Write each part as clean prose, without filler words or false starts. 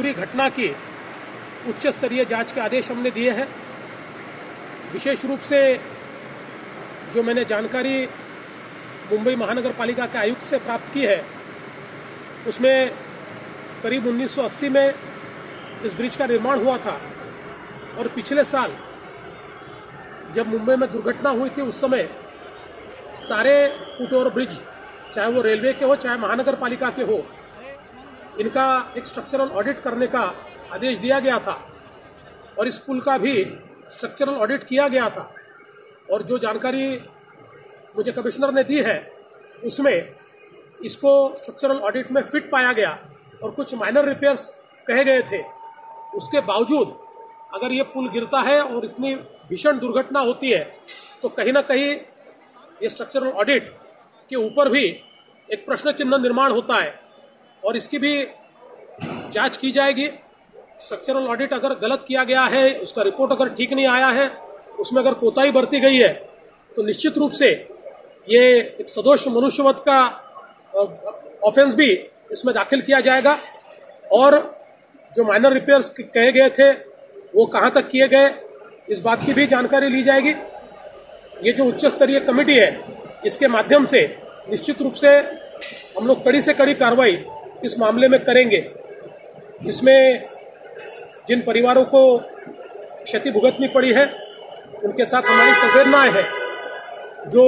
पूरी घटना की उच्च स्तरीय जांच के आदेश हमने दिए हैं। विशेष रूप से जो मैंने जानकारी मुंबई महानगर पालिका के आयुक्त से प्राप्त की है, उसमें करीब 1980 में इस ब्रिज का निर्माण हुआ था और पिछले साल जब मुंबई में दुर्घटना हुई थी उस समय सारे फुटओवर ब्रिज, चाहे वो रेलवे के हो चाहे महानगर पालिका के हो, इनका एक स्ट्रक्चरल ऑडिट करने का आदेश दिया गया था और इस पुल का भी स्ट्रक्चरल ऑडिट किया गया था। और जो जानकारी मुझे कमिश्नर ने दी है उसमें इसको स्ट्रक्चरल ऑडिट में फिट पाया गया और कुछ माइनर रिपेयर्स कहे गए थे। उसके बावजूद अगर ये पुल गिरता है और इतनी भीषण दुर्घटना होती है तो कहीं ना कहीं ये स्ट्रक्चरल ऑडिट के ऊपर भी एक प्रश्न चिन्ह निर्माण होता है और इसकी भी जांच की जाएगी। स्ट्रक्चरल ऑडिट अगर गलत किया गया है, उसका रिपोर्ट अगर ठीक नहीं आया है, उसमें अगर कोताही बरती गई है तो निश्चित रूप से ये एक सदोष मनुष्यवध का ऑफेंस भी इसमें दाखिल किया जाएगा और जो माइनर रिपेयर्स कहे गए थे वो कहाँ तक किए गए, इस बात की भी जानकारी ली जाएगी। ये जो उच्च स्तरीय कमेटी है, इसके माध्यम से निश्चित रूप से हम लोग कड़ी से कड़ी कार्रवाई इस मामले में करेंगे। इसमें जिन परिवारों को क्षति भुगतनी पड़ी है उनके साथ हमारी संवेदनाएं हैं। जो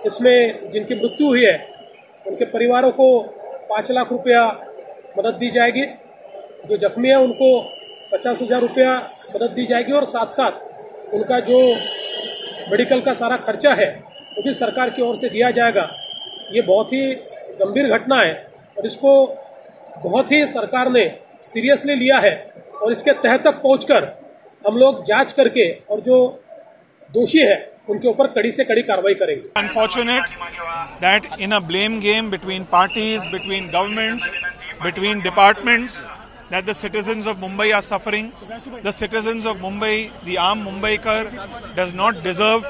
इसमें जिनकी मृत्यु हुई है उनके परिवारों को 5 लाख रुपया मदद दी जाएगी। जो जख्मी है उनको 50,000 रुपया मदद दी जाएगी और साथ साथ उनका जो मेडिकल का सारा खर्चा है वो भी सरकार की ओर से दिया जाएगा। ये बहुत ही गंभीर घटना है और इसको बहुत ही सरकार ने सीरियसली लिया है और इसके तह तक पहुंचकर हम लोग जांच करके और जो दोषी है उनके ऊपर कड़ी से कड़ी कार्रवाई करेंगे। Unfortunate that in a blame game between parties, between governments, between departments, that the citizens of Mumbai are suffering. The citizens of Mumbai, the armed Mumbaikar, does not deserve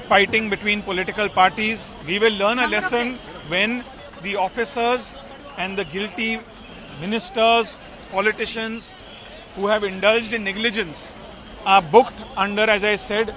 fighting between political parties. We will learn a lesson when the officers and the guilty ministers, politicians who have indulged in negligence are booked under, as I said,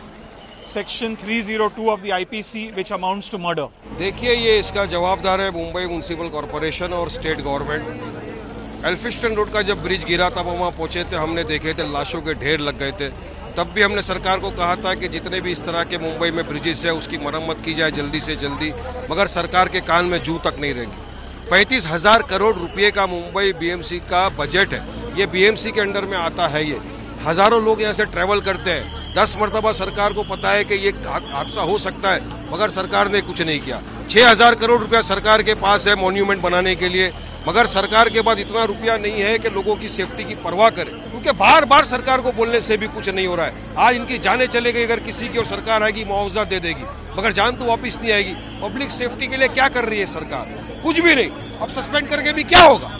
Section 302 of the IPC, which amounts to murder. देखिए, ये इसका जवाबदार है Mumbai municipal corporation और state government. Elphinstone road का जब bridge गिरा तब वहाँ पहुँचे थे, हमने देखे थे लाशों के ढेर लग गए थे। तब भी हमने सरकार को कहा था कि जितने भी इस तरह के मुंबई में ब्रिजेस है उसकी मरम्मत की जाए जल्दी से जल्दी, मगर सरकार के कान में जू तक नहीं रहेगी। 35,000 करोड़ रुपये का मुंबई बीएमसी का बजट है, ये बीएमसी के अंडर में आता है। ये हजारों लोग यहाँ से ट्रैवल करते हैं। 10 मरतबा सरकार को पता है कि ये हादसा हो सकता है, मगर सरकार ने कुछ नहीं किया। 6,000 करोड़ रुपया सरकार के पास है मॉन्यूमेंट बनाने के लिए, मगर सरकार के पास इतना रुपया नहीं है कि लोगों की सेफ्टी की परवाह करे, क्योंकि बार बार सरकार को बोलने से भी कुछ नहीं हो रहा है। आज इनकी जाने चले गई, अगर किसी की और सरकार आएगी मुआवजा दे देगी, मगर जान तो वापिस नहीं आएगी। पब्लिक सेफ्टी के लिए क्या कर रही है सरकार? कुछ भी नहीं। अब सस्पेंड करके भी क्या होगा?